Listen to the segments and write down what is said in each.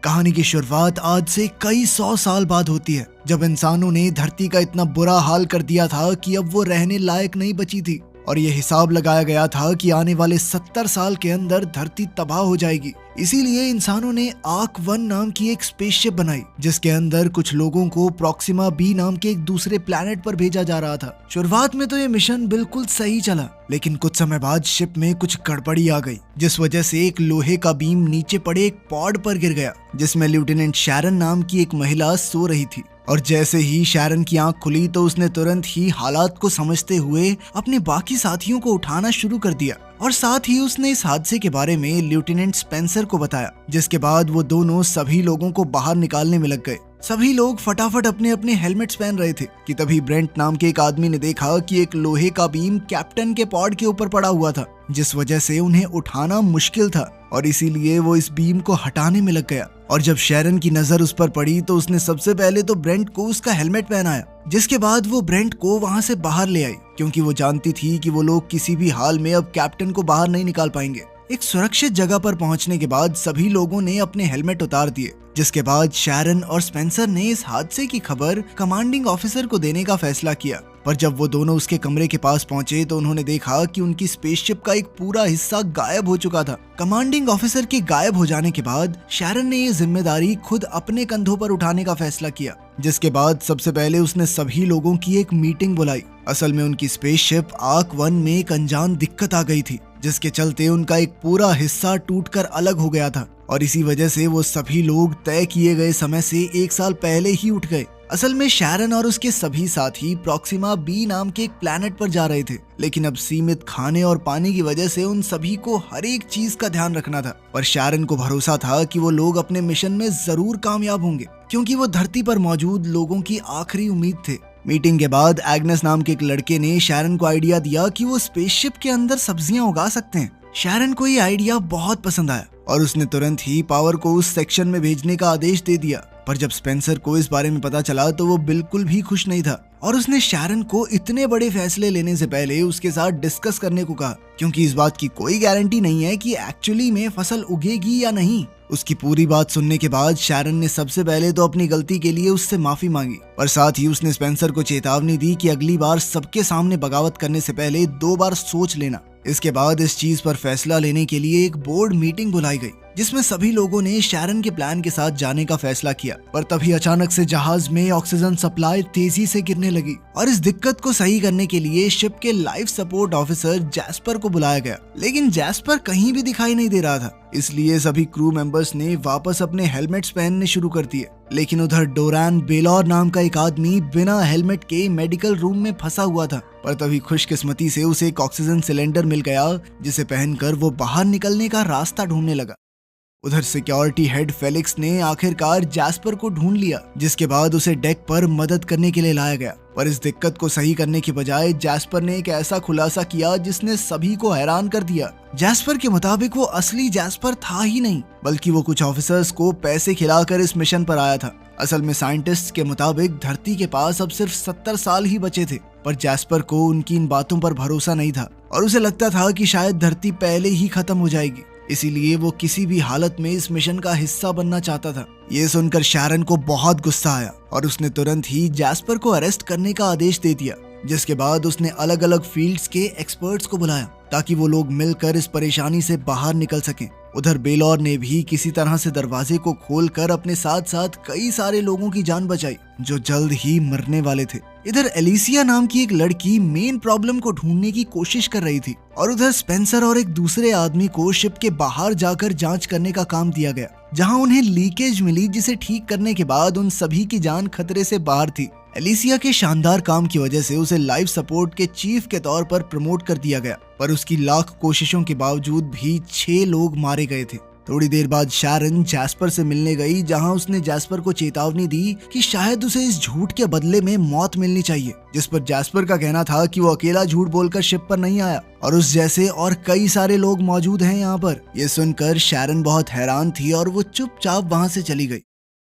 कहानी की शुरुआत आज से कई 100 साल बाद होती है, जब इंसानों ने धरती का इतना बुरा हाल कर दिया था कि अब वो रहने लायक नहीं बची थी और ये हिसाब लगाया गया था कि आने वाले 70 साल के अंदर धरती तबाह हो जाएगी। इसीलिए इंसानों ने आर्क 1 नाम की एक स्पेसशिप बनाई, जिसके अंदर कुछ लोगों को प्रॉक्सिमा बी नाम के एक दूसरे प्लैनेट पर भेजा जा रहा था। शुरुआत में तो ये मिशन बिल्कुल सही चला, लेकिन कुछ समय बाद शिप में कुछ गड़बड़ी आ गई, जिस वजह से एक लोहे का बीम नीचे पड़े एक पॉड पर गिर गया, जिसमें लेफ्टिनेंट शैरन नाम की एक महिला सो रही थी। और जैसे ही शैरन की आंख खुली तो उसने तुरंत ही हालात को समझते हुए अपने बाकी साथियों को उठाना शुरू कर दिया और साथ ही उसने इस हादसे के बारे में लेफ्टिनेंट स्पेंसर को बताया, जिसके बाद वो दोनों सभी लोगों को बाहर निकालने में लग गए। सभी लोग फटाफट अपने अपने हेलमेट्स पहन रहे थे कि तभी ब्रेंट नाम के एक आदमी ने देखा कि एक लोहे का बीम कैप्टन के पॉड के ऊपर पड़ा हुआ था, जिस वजह से उन्हें उठाना मुश्किल था और इसीलिए वो इस बीम को हटाने में लग गया। और जब शैरन की नजर उस पर पड़ी तो उसने सबसे पहले तो ब्रेंट को उसका हेलमेट पहनाया, जिसके बाद वो ब्रेंट को वहां से बाहर ले आई, क्योंकि वो जानती थी कि वो लोग किसी भी हाल में अब कैप्टन को बाहर नहीं निकाल पाएंगे। एक सुरक्षित जगह पर पहुंचने के बाद सभी लोगों ने अपने हेलमेट उतार दिए, जिसके बाद शैरन और स्पेंसर ने इस हादसे की खबर कमांडिंग ऑफिसर को देने का फैसला किया। पर जब वो दोनों उसके कमरे के पास पहुंचे तो उन्होंने देखा कि उनकी स्पेसशिप का एक पूरा हिस्सा गायब हो चुका था। कमांडिंग ऑफिसर के गायब हो जाने के बाद शैरन ने ये जिम्मेदारी खुद अपने कंधों पर उठाने का फैसला किया, जिसके बाद सबसे पहले उसने सभी लोगों की एक मीटिंग बुलाई। असल में उनकी स्पेसशिप आर्क 1 में एक अनजान दिक्कत आ गई थी, जिसके चलते उनका एक पूरा हिस्सा टूटकर अलग हो गया था और इसी वजह से वो सभी लोग तय किए गए समय से 1 साल पहले ही उठ गए। असल में शैरन और उसके सभी साथी प्रॉक्सिमा बी नाम के एक प्लैनेट पर जा रहे थे, लेकिन अब सीमित खाने और पानी की वजह से उन सभी को हर एक चीज का ध्यान रखना था। पर शैरन को भरोसा था कि वो लोग अपने मिशन में जरूर कामयाब होंगे, क्योंकि वो धरती पर मौजूद लोगों की आखिरी उम्मीद थे। मीटिंग के बाद एग्नेस नाम के एक लड़के ने शैरन को आइडिया दिया कि वो स्पेसशिप के अंदर सब्जियां उगा सकते हैं। शैरन को ये आइडिया बहुत पसंद आया और उसने तुरंत ही पावर को उस सेक्शन में भेजने का आदेश दे दिया। पर जब स्पेंसर को इस बारे में पता चला तो वो बिल्कुल भी खुश नहीं था और उसने शैरन को इतने बड़े फैसले लेने से पहले उसके साथ डिस्कस करने को कहा, क्योंकि इस बात की कोई गारंटी नहीं है कि एक्चुअली में फसल उगेगी या नहीं। उसकी पूरी बात सुनने के बाद शैरन ने सबसे पहले तो अपनी गलती के लिए उससे माफी मांगी और साथ ही उसने स्पेंसर को चेतावनी दी कि अगली बार सबके सामने बगावत करने से पहले 2 बार सोच लेना। इसके बाद इस चीज पर फैसला लेने के लिए एक बोर्ड मीटिंग बुलाई गई, जिसमें सभी लोगों ने शैरन के प्लान के साथ जाने का फैसला किया। पर तभी अचानक से जहाज में ऑक्सीजन सप्लाई तेजी से गिरने लगी और इस दिक्कत को सही करने के लिए शिप के लाइफ सपोर्ट ऑफिसर जैस्पर को बुलाया गया, लेकिन जैस्पर कहीं भी दिखाई नहीं दे रहा था। इसलिए सभी क्रू मेंबर्स ने वापस अपने हेलमेट्स पहनने शुरू कर दिए। लेकिन उधर डोरान बेलौर नाम का एक आदमी बिना हेलमेट के मेडिकल रूम में फंसा हुआ था। पर तभी खुशकिस्मती से उसे एक ऑक्सीजन सिलेंडर मिल गया, जिसे पहनकर वो बाहर निकलने का रास्ता ढूंढने लगा। उधर सिक्योरिटी हेड फेलिक्स ने आखिरकार जैस्पर को ढूंढ लिया, जिसके बाद उसे डेक पर मदद करने के लिए लाया गया। पर इस दिक्कत को सही करने के बजाय जैस्पर ने एक ऐसा खुलासा किया जिसने सभी को हैरान कर दिया। जैस्पर के मुताबिक वो असली जैस्पर था ही नहीं, बल्कि वो कुछ ऑफिसर्स को पैसे खिलाकर इस मिशन पर आया था। असल में साइंटिस्ट के मुताबिक धरती के पास अब सिर्फ 70 साल ही बचे थे, पर जैस्पर को उनकी इन बातों पर भरोसा नहीं था और उसे लगता था कि शायद धरती पहले ही खत्म हो जाएगी। इसीलिए वो किसी भी हालत में इस मिशन का हिस्सा बनना चाहता था। ये सुनकर शैरन को बहुत गुस्सा आया और उसने तुरंत ही जैस्पर को अरेस्ट करने का आदेश दे दिया, जिसके बाद उसने अलग अलग फील्ड्स के एक्सपर्ट्स को बुलाया ताकि वो लोग मिलकर इस परेशानी से बाहर निकल सकें। उधर बेलौर ने भी किसी तरह से दरवाजे को खोलकर अपने साथ साथ कई सारे लोगों की जान बचाई जो जल्द ही मरने वाले थे। इधर एलिसिया नाम की एक लड़की मेन प्रॉब्लम को ढूंढने की कोशिश कर रही थी और उधर स्पेंसर और एक दूसरे आदमी को शिप के बाहर जाकर जांच करने का काम दिया गया, जहां उन्हें लीकेज मिली, जिसे ठीक करने के बाद उन सभी की जान खतरे से बाहर थी। एलिसिया के शानदार काम की वजह से उसे लाइफ सपोर्ट के चीफ के तौर पर प्रमोट कर दिया गया, पर उसकी लाख कोशिशों के बावजूद भी 6 लोग मारे गए थे। थोड़ी देर बाद शैरन जैस्पर से मिलने गई, जहां उसने जैस्पर को चेतावनी दी कि शायद उसे इस झूठ के बदले में मौत मिलनी चाहिए, जिस पर जैस्पर का कहना था कि वो अकेला झूठ बोलकर शिप पर नहीं आया और उस जैसे और कई सारे लोग मौजूद हैं यहाँ पर। ये सुनकर शैरन बहुत हैरान थी और वो चुपचाप वहां से चली गई।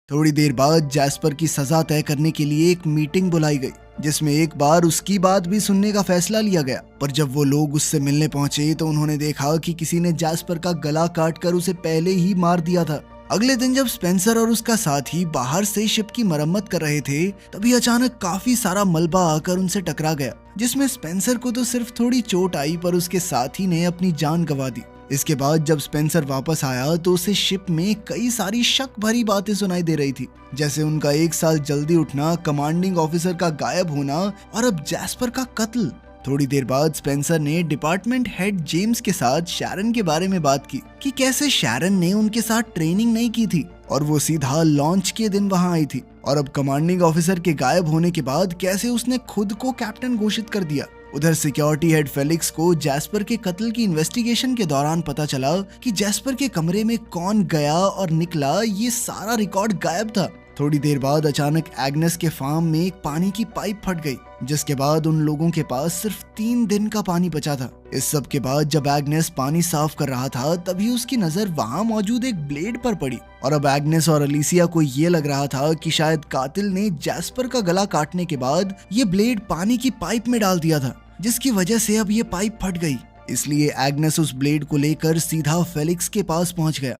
थोड़ी देर बाद जैस्पर की सजा तय करने के लिए एक मीटिंग बुलाई गई, जिसमें एक बार उसकी बात भी सुनने का फैसला लिया गया। पर जब वो लोग उससे मिलने पहुंचे तो उन्होंने देखा कि किसी ने जैस्पर का गला काटकर उसे पहले ही मार दिया था। अगले दिन जब स्पेंसर और उसका साथी बाहर से शिप की मरम्मत कर रहे थे, तभी अचानक काफी सारा मलबा आकर उनसे टकरा गया, जिसमें स्पेंसर को तो सिर्फ थोड़ी चोट आई पर उसके साथी ने अपनी जान गंवा दी। इसके बाद जब स्पेंसर वापस आया तो उसे शिप में कई सारी शक भरी बातें सुनाई दे रही थी, जैसे उनका 1 साल जल्दी उठना, कमांडिंग ऑफिसर का गायब होना और अब जैस्पर का कत्ल। थोड़ी देर बाद स्पेंसर ने डिपार्टमेंट हेड जेम्स के साथ शैरन के बारे में बात की कि कैसे शैरन ने उनके साथ ट्रेनिंग नहीं की थी और वो सीधा लॉन्च के दिन वहां आई थी, और अब कमांडिंग ऑफिसर के गायब होने के बाद कैसे उसने खुद को कैप्टन घोषित कर दिया। उधर सिक्योरिटी हेड फेलिक्स को जैस्पर के कत्ल की इन्वेस्टिगेशन के दौरान पता चला कि जैस्पर के कमरे में कौन गया और निकला, ये सारा रिकॉर्ड गायब था। थोड़ी देर बाद अचानक एग्नेस के फार्म में एक पानी की पाइप फट गई, जिसके बाद उन लोगों के पास सिर्फ 3 दिन का पानी बचा था। इस सब के बाद जब एग्नेस पानी साफ कर रहा था, तभी उसकी नजर वहां मौजूद एक ब्लेड पर पड़ी, और अब एग्नेस और अलीसिया को ये लग रहा था कि शायद कातिल ने जैस्पर का गला काटने के बाद ये ब्लेड पानी की पाइप में डाल दिया था, जिसकी वजह से अब ये पाइप फट गई। इसलिए एग्नेस उस ब्लेड को लेकर सीधा फेलिक्स के पास पहुंच गया।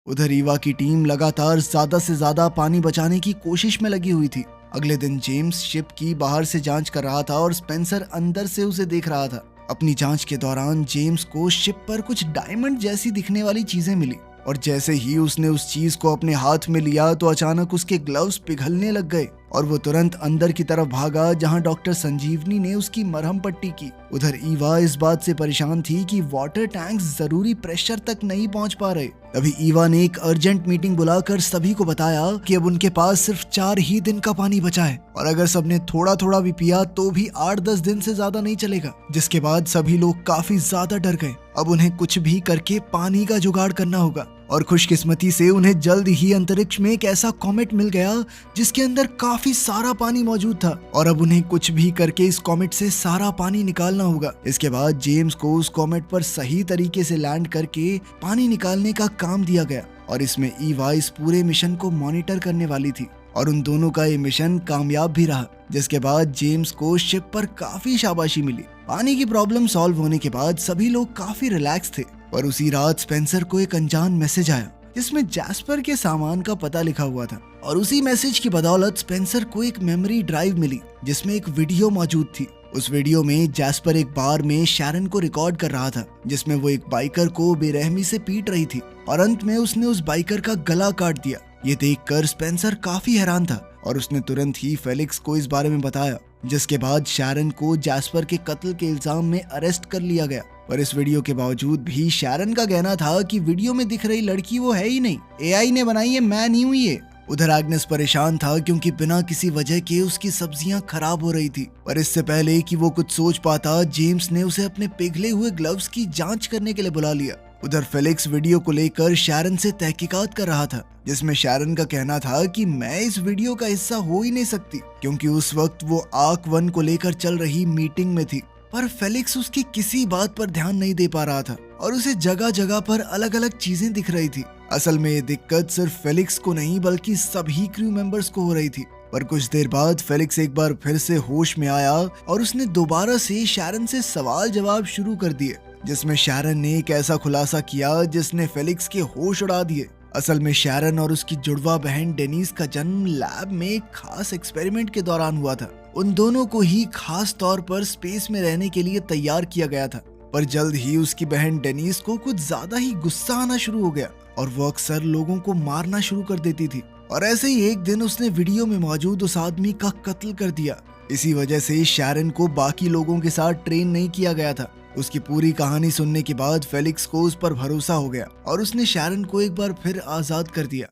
उधर ईवा की टीम लगातार ज्यादा से ज्यादा पानी बचाने की कोशिश में लगी हुई थी। अगले दिन जेम्स शिप की बाहर से जांच कर रहा था और स्पेंसर अंदर से उसे देख रहा था। अपनी जांच के दौरान जेम्स को शिप पर कुछ डायमंड जैसी दिखने वाली चीजें मिली, और जैसे ही उसने उस चीज को अपने हाथ में लिया तो अचानक उसके ग्लव्स पिघलने लग गए और वो तुरंत अंदर की तरफ भागा, जहां डॉक्टर संजीवनी ने उसकी मरहम पट्टी की। उधर ईवा इस बात से परेशान थी कि वाटर टैंक्स जरूरी प्रेशर तक नहीं पहुंच पा रहे। तभी ईवा ने एक अर्जेंट मीटिंग बुलाकर सभी को बताया कि अब उनके पास सिर्फ 4 ही दिन का पानी बचा है, और अगर सबने थोड़ा थोड़ा भी पिया तो भी 8-10 दिन से ज्यादा नहीं चलेगा। जिसके बाद सभी लोग काफी ज्यादा डर गए। अब उन्हें कुछ भी करके पानी का जुगाड़ करना होगा, और खुशकिस्मती से उन्हें जल्द ही अंतरिक्ष में एक ऐसा कॉमेट मिल गया जिसके अंदर काफी सारा पानी मौजूद था, और अब उन्हें कुछ भी करके इस कॉमेट से सारा पानी निकालना होगा। इसके बाद जेम्स को उस कॉमेट पर सही तरीके से लैंड करके पानी निकालने का काम दिया गया, और इसमें ईवा इस पूरे मिशन को मॉनिटर करने वाली थी, और उन दोनों का ये मिशन कामयाब भी रहा। जिसके बाद जेम्स को शिप पर काफी शाबाशी मिली। पानी की प्रॉब्लम सॉल्व होने के बाद सभी लोग काफी रिलैक्स थे, पर उसी रात स्पेंसर को एक अनजान मैसेज आया जिसमें जैस्पर के सामान का पता लिखा हुआ था, और उसी मैसेज की बदौलत स्पेंसर को एक मेमोरी ड्राइव मिली जिसमें एक वीडियो मौजूद थी। उस वीडियो में जैस्पर एक बार में शैरन को रिकॉर्ड कर रहा था, जिसमें वो एक बाइकर को बेरहमी से पीट रही थी, और अंत में उसने उस बाइकर का गला काट दिया। ये देखकर स्पेंसर काफी हैरान था, और उसने तुरंत ही फेलिक्स को इस बारे में बताया, जिसके बाद शैरन को जैस्पर के कत्ल के इल्जाम में अरेस्ट कर लिया गया। पर इस वीडियो के बावजूद भी शैरन का कहना था कि वीडियो में दिख रही लड़की वो है ही नहीं, एआई ने बनाई है, मैं नहीं हुई है। उधर एग्नेस परेशान था क्योंकि बिना किसी वजह के उसकी सब्जियां खराब हो रही थी, पर इससे पहले कि वो कुछ सोच पाता, जेम्स ने उसे अपने पिघले हुए ग्लव्स की जांच करने के लिए बुला लिया। उधर फेलिक्स वीडियो को लेकर शैरन से तहकीकात कर रहा था, जिसमें शैरन का कहना था कि मैं इस वीडियो का हिस्सा हो ही नहीं सकती, क्योंकि उस वक्त वो आर्क 1 को लेकर चल रही मीटिंग में थी। पर फेलिक्स उसकी किसी बात पर ध्यान नहीं दे पा रहा था, और उसे जगह जगह पर अलग अलग चीजें दिख रही थी। असल में ये दिक्कत सिर्फ फेलिक्स को नहीं बल्कि सभी क्रू मेंबर्स को हो रही थी। पर कुछ देर बाद फेलिक्स एक बार फिर से होश में आया, और उसने दोबारा से शैरन से सवाल जवाब शुरू कर दिए, जिसमें शैरन ने एक ऐसा खुलासा किया जिसने फेलिक्स के होश उड़ा दिए। असल में शैरन और उसकी जुड़वा बहन डेनिस का जन्म लैब में एक खास एक्सपेरिमेंट के दौरान हुआ था। उन दोनों को ही खास तौर पर स्पेस में रहने के लिए तैयार किया गया था, पर जल्द ही उसकी बहन डेनिस को कुछ ज्यादा ही गुस्सा आना शुरू हो गया, और वो अक्सर लोगों को मारना शुरू कर देती थी। और ऐसे ही एक दिन उसने वीडियो में मौजूद उस आदमी का कत्ल कर दिया। इसी वजह से शैरन को बाकी लोगों के साथ ट्रेन नहीं किया गया था। उसकी पूरी कहानी सुनने के बाद फेलिक्स को उस पर भरोसा हो गया, और उसने शैरन को एक बार फिर आजाद कर दिया।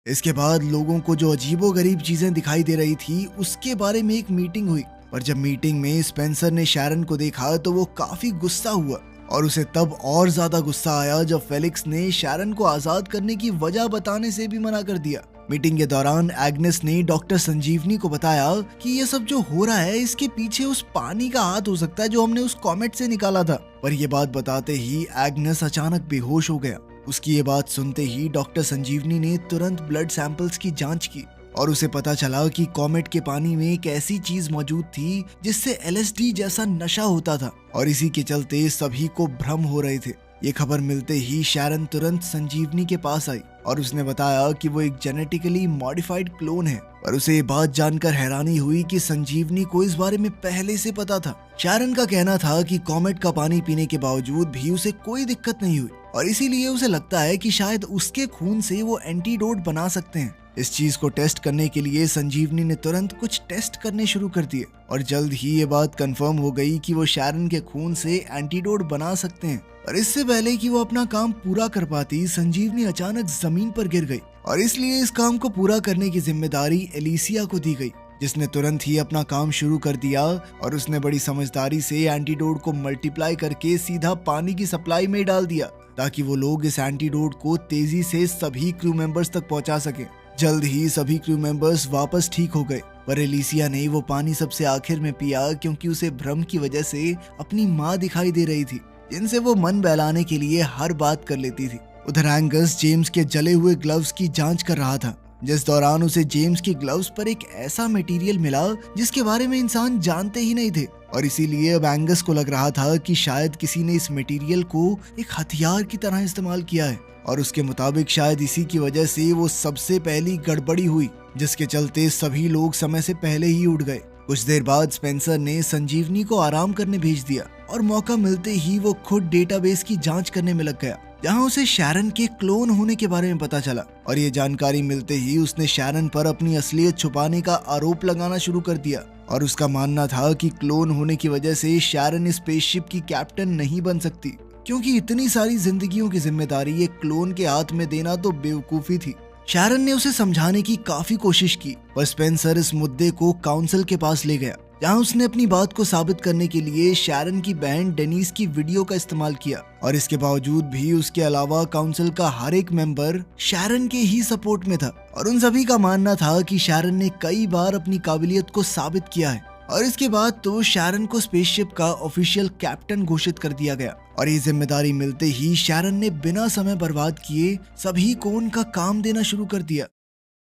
इसके बाद लोगों को जो अजीबोगरीब चीजें दिखाई दे रही थी उसके बारे में एक मीटिंग हुई, पर जब मीटिंग में स्पेंसर ने शैरन को देखा तो वो काफी गुस्सा हुआ, और उसे तब और ज्यादा गुस्सा आया जब फेलिक्स ने शैरन को आजाद करने की वजह बताने से भी मना कर दिया। मीटिंग के दौरान एग्नेस ने डॉक्टर संजीवनी को बताया कि ये सब जो हो रहा है इसके पीछे उस पानी का हाथ हो सकता है जो हमने उस कॉमेट से निकाला था। पर ये बात बताते ही एग्नेस अचानक बेहोश हो गया। उसकी ये बात सुनते ही डॉक्टर संजीवनी ने तुरंत ब्लड सैंपल्स की जांच की, और उसे पता चला कि कॉमेट के पानी में एक ऐसी चीज मौजूद थी जिससे LSD जैसा नशा होता था, और इसी के चलते सभी को भ्रम हो रहे थे। ये खबर मिलते ही शैरन तुरंत संजीवनी के पास आई, और उसने बताया कि वो एक जेनेटिकली मॉडिफाइड क्लोन है। और उसे ये बात जानकर हैरानी हुई कि संजीवनी को इस बारे में पहले से पता था। शैरन का कहना था कि कॉमेट का पानी पीने के बावजूद भी उसे कोई दिक्कत नहीं हुई और इसीलिए उसे लगता है कि शायद उसके खून से वो एंटीडोट बना सकते हैं। इस चीज को टेस्ट करने के लिए संजीवनी ने तुरंत कुछ टेस्ट करने शुरू कर दिए और जल्द ही ये बात कंफर्म हो गई कि वो शैरन के खून से एंटीडोट बना सकते हैं। और इससे पहले कि वो अपना काम पूरा कर पाती, संजीवनी अचानक जमीन पर गिर गई और इसलिए इस काम को पूरा करने की जिम्मेदारी एलिसिया को दी गई, जिसने तुरंत ही अपना काम शुरू कर दिया और उसने बड़ी समझदारी से एंटीडोट को मल्टीप्लाई करके सीधा पानी की सप्लाई में डाल दिया ताकि वो लोग इस एंटीडोट को तेजी से सभी क्रू मेंबर्स तक पहुंचा सकें। जल्द ही सभी क्रू मेंबर्स वापस ठीक हो गए, पर एलिसिया ने वो पानी सबसे आखिर में पिया क्योंकि उसे भ्रम की वजह से अपनी माँ दिखाई दे रही थी, जिनसे वो मन बहलाने के लिए हर बात कर लेती थी। उधर एंगस जेम्स के जले हुए ग्लव्स की जांच कर रहा था, जिस दौरान उसे जेम्स के ग्लव्स पर एक ऐसा मटेरियल मिला जिसके बारे में इंसान जानते ही नहीं थे और इसीलिए अब एंगस को लग रहा था कि शायद किसी ने इस मटेरियल को एक हथियार की तरह इस्तेमाल किया है और उसके मुताबिक शायद इसी की वजह से वो सबसे पहली गड़बड़ी हुई, जिसके चलते सभी लोग समय से पहले ही उठ गए। कुछ देर बाद स्पेंसर ने संजीवनी को आराम करने भेज दिया और मौका मिलते ही वो खुद डेटाबेस की जांच करने में लग गया, जहां उसे शैरन के क्लोन होने के बारे में पता चला और ये जानकारी मिलते ही उसने शैरन पर अपनी असलियत छुपाने का आरोप लगाना शुरू कर दिया और उसका मानना था कि क्लोन होने की वजह से शैरन स्पेसशिप की कैप्टन नहीं बन सकती, क्योंकि इतनी सारी जिंदगियों की जिम्मेदारी एक क्लोन के हाथ में देना तो बेवकूफी थी। शैरन ने उसे समझाने की काफी कोशिश की, पर स्पेंसर इस मुद्दे को काउंसिल के पास ले गया, जहां उसने अपनी बात को साबित करने के लिए शैरन की बहन डेनिस की वीडियो का इस्तेमाल किया और इसके बावजूद भी उसके अलावा काउंसिल का हर एक मेंबर शैरन के ही सपोर्ट में था और उन सभी का मानना था कि शैरन ने कई बार अपनी काबिलियत को साबित किया है। और इसके बाद तो शैरन को स्पेसशिप का ऑफिशियल कैप्टन घोषित कर दिया गया और ये जिम्मेदारी मिलते ही शैरन ने बिना समय बर्बाद किए सभी को उनका काम देना शुरू कर दिया।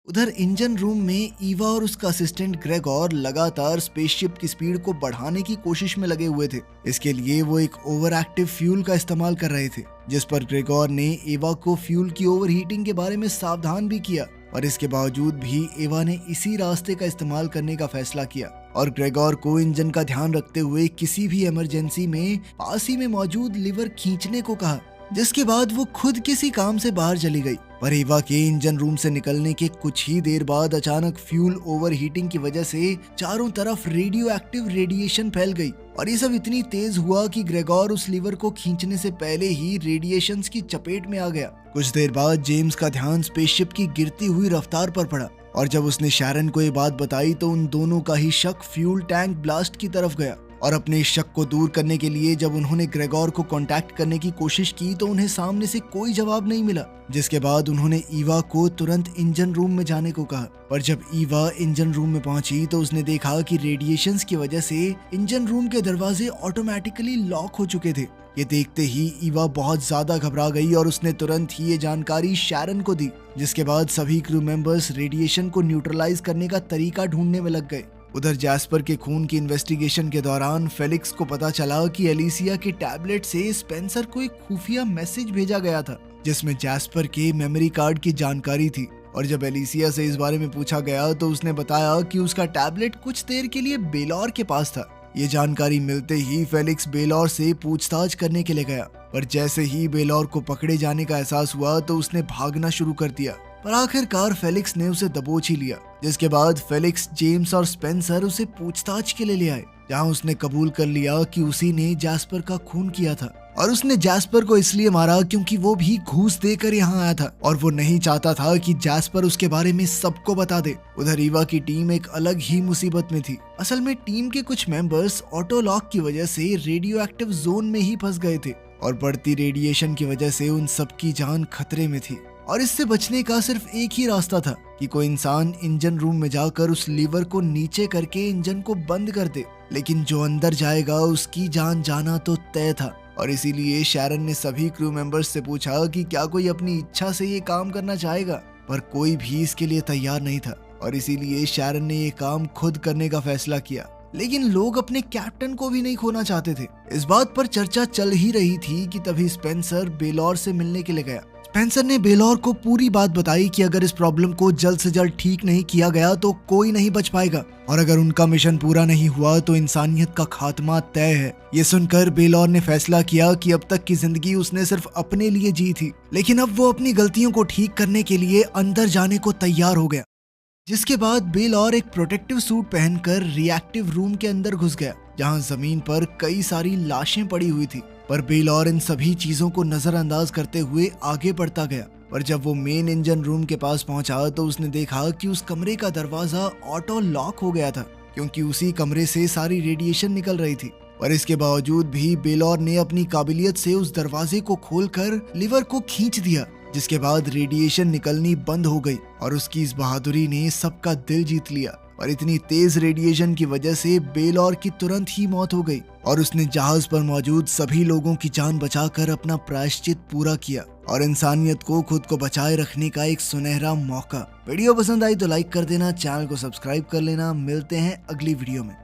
उधर इंजन रूम में ईवा और उसका असिस्टेंट ग्रेगोर लगातार स्पेसशिप की स्पीड को बढ़ाने की कोशिश में लगे हुए थे। इसके लिए वो एक ओवर एक्टिव फ्यूल का इस्तेमाल कर रहे थे, जिस पर ग्रेगोर ने एवा को फ्यूल की ओवर हीटिंग के बारे में सावधान भी किया और इसके बावजूद भी एवा ने इसी रास्ते का इस्तेमाल करने का फैसला किया और ग्रेगोर को इंजन का ध्यान रखते हुए किसी भी इमरजेंसी में पास ही में मौजूद लीवर खींचने को कहा, जिसके बाद वो खुद किसी काम से बाहर चली गई। पर एवा के इंजन रूम से निकलने के कुछ ही देर बाद अचानक फ्यूल ओवर हीटिंग की वजह से चारों तरफ रेडियो एक्टिव रेडिएशन फैल गई और ये सब इतनी तेज हुआ कि ग्रेगोर उस लीवर को खींचने से पहले ही रेडिएशंस की चपेट में आ गया। कुछ देर बाद जेम्स का ध्यान स्पेसशिप की गिरती हुई रफ्तार पर पड़ा और जब उसने शैरन को ये बात बताई तो उन दोनों का ही शक फ्यूल टैंक ब्लास्ट की तरफ गया और अपने शक को दूर करने के लिए जब उन्होंने ग्रेगोर को कांटेक्ट करने की कोशिश की तो उन्हें सामने से कोई जवाब नहीं मिला, जिसके बाद उन्होंने ईवा को तुरंत इंजन रूम में जाने को कहा। पर जब ईवा इंजन रूम में पहुंची तो उसने देखा कि रेडिएशंस की वजह से इंजन रूम के दरवाजे ऑटोमेटिकली लॉक हो चुके थे। ये देखते ही ईवा बहुत ज्यादा घबरा गई और उसने तुरंत ही ये जानकारी शैरन को दी, जिसके बाद सभी क्रू मेंबर्स रेडिएशन को न्यूट्रलाइज करने का तरीका ढूंढने में लग गए। उधर जैस्पर के खून की इन्वेस्टिगेशन के दौरान फेलिक्स को पता चला कि एलिसिया के टैबलेट से स्पेंसर को एक खुफिया मैसेज भेजा गया था, जिसमें जैस्पर के मेमोरी कार्ड की जानकारी थी और जब एलिसिया से इस बारे में पूछा गया तो उसने बताया कि उसका टैबलेट कुछ देर के लिए बेलौर के पास था। ये जानकारी मिलते ही फेलिक्स बेलौर से पूछताछ करने के लिए गया, पर जैसे ही बेलौर को पकड़े जाने का एहसास हुआ तो उसने भागना शुरू कर दिया, पर आखिरकार फेलिक्स ने उसे दबोच ही लिया, जिसके बाद फेलिक्स, जेम्स और स्पेंसर उसे पूछताछ के लिए ले आए, जहां उसने कबूल कर लिया कि उसी ने जैस्पर का खून किया था और उसने जैस्पर को इसलिए मारा क्योंकि वो भी घूस देकर यहाँ आया था और वो नहीं चाहता था कि जैस्पर उसके बारे में सबको बता दे। उधर ईवा की टीम एक अलग ही मुसीबत में थी। असल में टीम के कुछ मेंबर्स ऑटो लॉक की वजह से रेडियो एक्टिव जोन में ही फंस गए थे और बढ़ती रेडिएशन की वजह से उन सबकी जान खतरे में थी और इससे बचने का सिर्फ एक ही रास्ता था कि कोई इंसान इंजन रूम में जाकर उस लीवर को नीचे करके इंजन को बंद कर दे, लेकिन जो अंदर जाएगा उसकी जान जाना तो तय था। और इसीलिए शैरन ने सभी क्रू मेंबर्स से पूछा कि क्या कोई अपनी इच्छा से ये काम करना चाहेगा, पर कोई भी इसके लिए तैयार नहीं था और इसीलिए शैरन ने ये काम खुद करने का फैसला किया। लेकिन लोग अपने कैप्टन को भी नहीं खोना चाहते थे। इस बात पर चर्चा चल ही रही थी कि तभी स्पेंसर बेलौर से मिलने के लिए गया। स्पेंसर ने बेलौर को पूरी बात बताई कि अगर इस प्रॉब्लम को जल्द से जल्द ठीक नहीं किया गया तो कोई नहीं बच पाएगा और अगर उनका मिशन पूरा नहीं हुआ तो इंसानियत का खात्मा तय है। ये सुनकर बेलौर ने फैसला किया कि अब तक की जिंदगी उसने सिर्फ अपने लिए जी थी, लेकिन अब वो अपनी गलतियों को ठीक करने के लिए अंदर जाने को तैयार हो गया। जिसके बाद बेलौर एक प्रोटेक्टिव सूट पहनकर रिएक्टिव रूम के अंदर घुस गया, जहां जमीन पर कई सारी लाशें पड़ी हुई थी। पर बेलौर इन सभी चीजों को नजरअंदाज करते हुए आगे बढ़ता गया। पर जब वो मेन इंजन रूम के पास पहुंचा तो उसने देखा कि उस कमरे का दरवाजा ऑटो लॉक हो गया था, क्योंकि उसी कमरे से सारी रेडिएशन निकल रही थी। पर इसके बावजूद भी बेलौर ने अपनी काबिलियत से उस दरवाजे को खोलकर लीवर को खींच दिया, जिसके बाद रेडिएशन निकलनी बंद हो गई और उसकी इस बहादुरी ने सबका दिल जीत लिया। और इतनी तेज रेडिएशन की वजह से बेलौर की तुरंत ही मौत हो गई और उसने जहाज पर मौजूद सभी लोगों की जान बचाकर अपना प्रायश्चित पूरा किया और इंसानियत को खुद को बचाए रखने का एक सुनहरा मौका। वीडियो पसंद आई तो लाइक कर देना, चैनल को सब्सक्राइब कर लेना। मिलते हैं अगली वीडियो में।